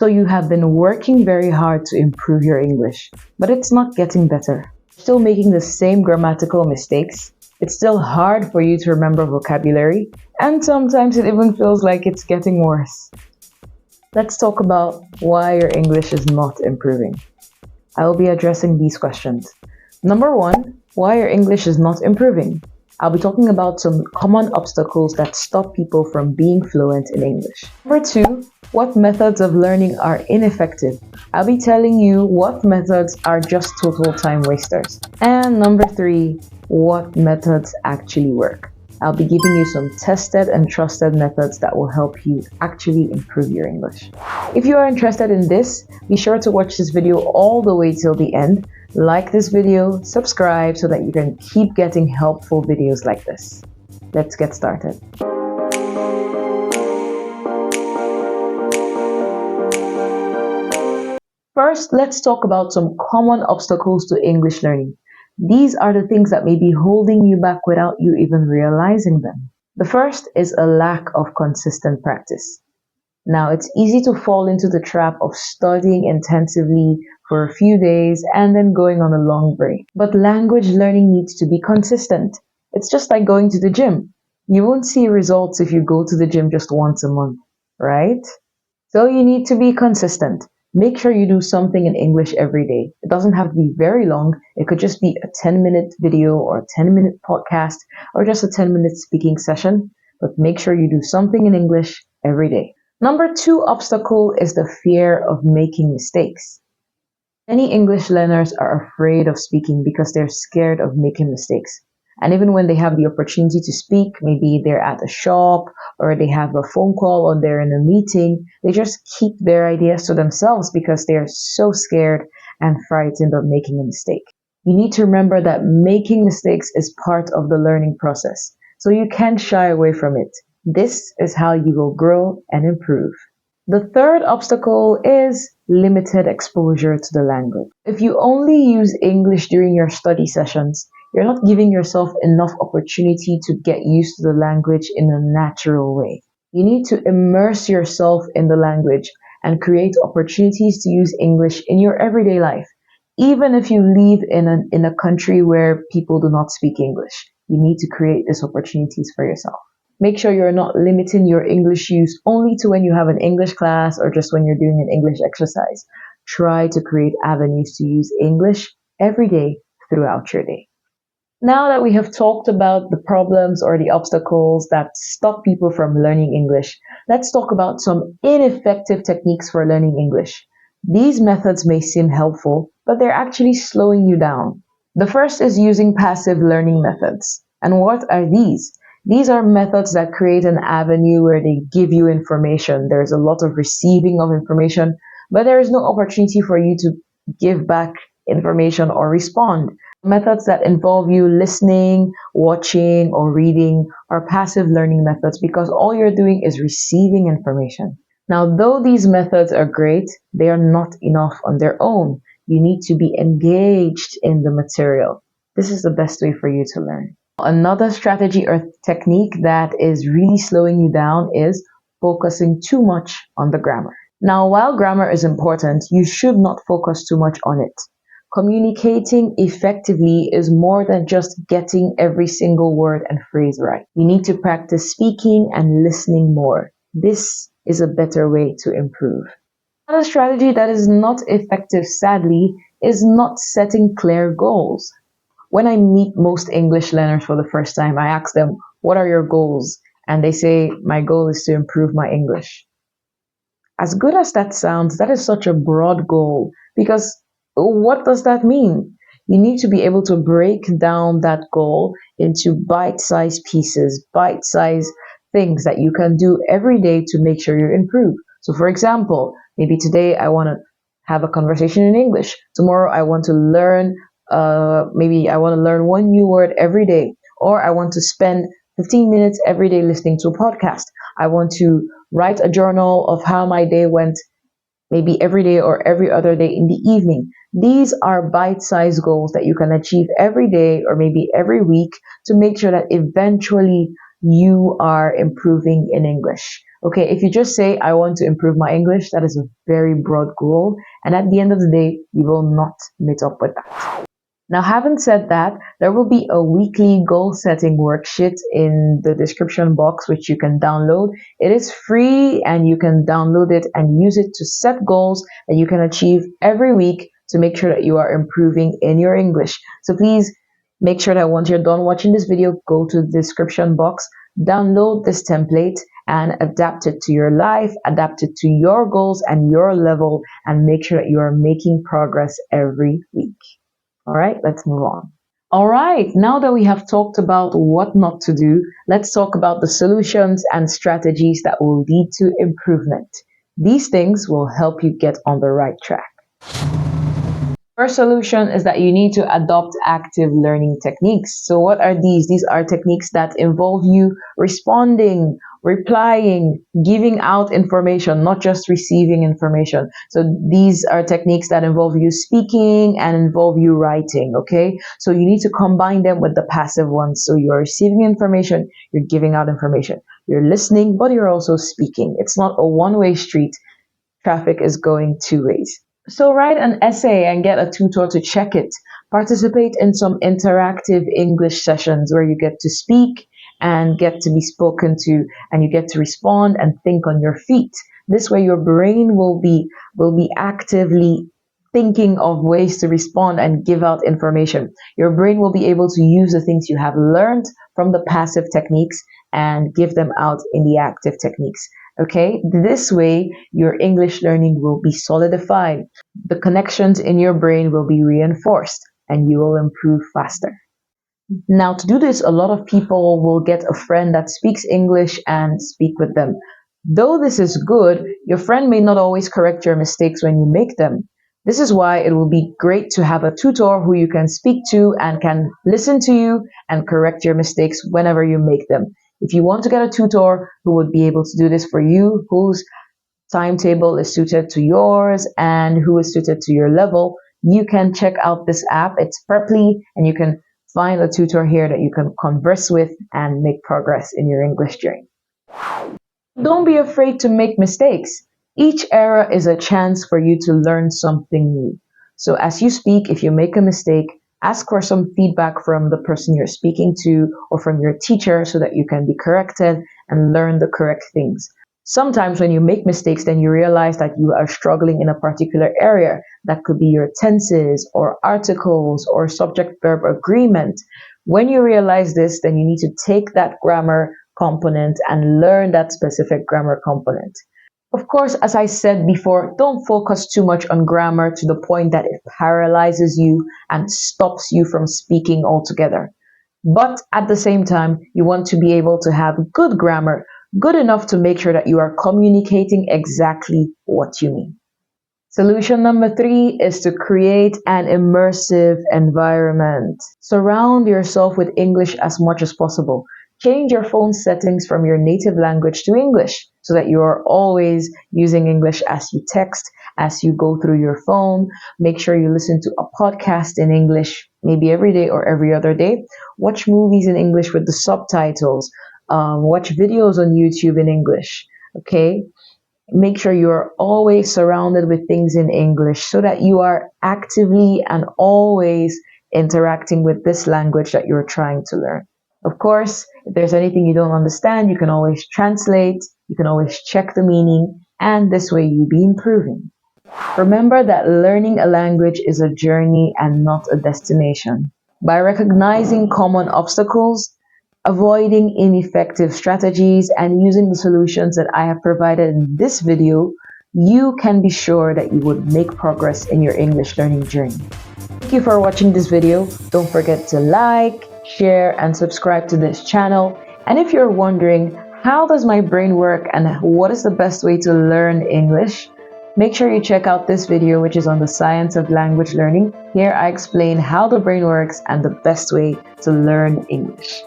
So you have been working very hard to improve your English, but it's not getting better. Still making the same grammatical mistakes. It's still hard for you to remember vocabulary, and sometimes it even feels like it's getting worse. Let's talk about why your English is not improving. I will be addressing these questions. Number one, why your English is not improving. I'll be talking about some common obstacles that stop people from being fluent in English. Number two, what methods of learning are ineffective. I'll be telling you what methods are just total time wasters. And number three, what methods actually work. I'll be giving you some tested and trusted methods that will help you actually improve your English. If you are interested in this, be sure to watch this video all the way till the end. Like this video, subscribe so that you can keep getting helpful videos like this. Let's get started. First, let's talk about some common obstacles to English learning. These are the things that may be holding you back without you even realizing them. The first is a lack of consistent practice. Now, it's easy to fall into the trap of studying intensively for a few days and then going on a long break. But language learning needs to be consistent. It's just like going to the gym. You won't see results if you go to the gym just once a month, right? So you need to be consistent. Make sure you do something in English every day. It doesn't have to be very long. It could just be a 10-minute video or a 10-minute podcast or just a 10-minute speaking session. But make sure you do something in English every day. Number two obstacle is the fear of making mistakes. Many English learners are afraid of speaking because they're scared of making mistakes. And even when they have the opportunity to speak, maybe they're at a shop or they have a phone call or they're in a meeting, they just keep their ideas to themselves because they're so scared and frightened of making a mistake. You need to remember that making mistakes is part of the learning process, so you can't shy away from it. This is how you will grow and improve. The third obstacle is limited exposure to the language. If you only use English during your study sessions, you're not giving yourself enough opportunity to get used to the language in a natural way. You need to immerse yourself in the language and create opportunities to use English in your everyday life. Even if you live in a country where people do not speak English, you need to create these opportunities for yourself. Make sure you're not limiting your English use only to when you have an English class or just when you're doing an English exercise. Try to create avenues to use English every day throughout your day. Now that we have talked about the problems or the obstacles that stop people from learning English, let's talk about some ineffective techniques for learning English. These methods may seem helpful, but they're actually slowing you down. The first is using passive learning methods. And what are these? These are methods that create an avenue where they give you information. There's a lot of receiving of information, but there is no opportunity for you to give back information or respond. Methods that involve you listening, watching, or reading are passive learning methods because all you're doing is receiving information. Now, though these methods are great, they are not enough on their own. You need to be engaged in the material. This is the best way for you to learn. Another strategy or technique that is really slowing you down is focusing too much on the grammar. Now, while grammar is important, you should not focus too much on it. Communicating effectively is more than just getting every single word and phrase right. You need to practice speaking and listening more. This is a better way to improve. Another strategy that is not effective, sadly, is not setting clear goals. When I meet most English learners for the first time, I ask them, what are your goals? And they say, my goal is to improve my English. As good as that sounds, that is such a broad goal because what does that mean? You need to be able to break down that goal into bite-sized pieces, bite-sized things that you can do every day to make sure you improve. So for example, maybe today I want to have a conversation in English. Tomorrow I want to learn maybe I want to learn one new word every day, or I want to spend 15 minutes every day listening to a podcast. I want to write a journal of how my day went, maybe every day or every other day in the evening. These are bite-sized goals that you can achieve every day or maybe every week to make sure that eventually you are improving in English. Okay, if you just say, I want to improve my English, that is a very broad goal. And at the end of the day, you will not meet up with that. Now, having said that, there will be a weekly goal setting worksheet in the description box, which you can download. It is free and you can download it and use it to set goals that you can achieve every week to make sure that you are improving in your English. So please make sure that once you're done watching this video, go to the description box, download this template and adapt it to your life, adapt it to your goals and your level, and make sure that you are making progress every week. All right, let's move on. All right, now that we have talked about what not to do, let's talk about the solutions and strategies that will lead to improvement. These things will help you get on the right track. First solution is that you need to adopt active learning techniques. So what are these? These are techniques that involve you responding, replying, giving out information, not just receiving information. So these are techniques that involve you speaking and involve you writing, okay? So you need to combine them with the passive ones. So you're receiving information, you're giving out information. You're listening, but you're also speaking. It's not a one-way street. Traffic is going two ways. So write an essay and get a tutor to check it. Participate in some interactive English sessions where you get to speak and get to be spoken to, and you get to respond and think on your feet. This way your brain will be actively thinking of ways to respond and give out information. Your brain will be able to use the things you have learned from the passive techniques and give them out in the active techniques. Okay, this way your English learning will be solidified. The connections in your brain will be reinforced and you will improve faster. Now, to do this, a lot of people will get a friend that speaks English and speak with them. Though this is good, your friend may not always correct your mistakes when you make them. This is why it will be great to have a tutor who you can speak to and can listen to you and correct your mistakes whenever you make them. If you want to get a tutor who would be able to do this for you, whose timetable is suited to yours and who is suited to your level, you can check out this app. It's Preply, and you can find a tutor here that you can converse with and make progress in your English journey. Don't be afraid to make mistakes. Each error is a chance for you to learn something new. So as you speak, if you make a mistake, ask for some feedback from the person you're speaking to or from your teacher so that you can be corrected and learn the correct things. Sometimes when you make mistakes, then you realize that you are struggling in a particular area. That could be your tenses or articles or subject-verb agreement. When you realize this, then you need to take that grammar component and learn that specific grammar component. Of course, as I said before, don't focus too much on grammar to the point that it paralyzes you and stops you from speaking altogether. But at the same time, you want to be able to have good grammar, good enough to make sure that you are communicating exactly what you mean. Solution number 3 is to create an immersive environment. Surround yourself with English as much as possible. Change your phone settings from your native language to English so that you are always using English as you text, as you go through your phone. Make sure you listen to a podcast in English, maybe every day or every other day. Watch movies in English with the subtitles. Watch videos on YouTube in English. Okay? Make sure you are always surrounded with things in English so that you are actively and always interacting with this language that you're trying to learn. Of course, if there's anything you don't understand, you can always translate, you can always check the meaning, and this way you'll be improving. Remember that learning a language is a journey and not a destination. By recognizing common obstacles, avoiding ineffective strategies, and using the solutions that I have provided in this video, you can be sure that you would make progress in your English learning journey. Thank you for watching this video. Don't forget to like, share, and subscribe to this channel. And if you're wondering, how does my brain work and what is the best way to learn English? Make sure you check out this video, which is on the science of language learning. Here I explain how the brain works and the best way to learn English.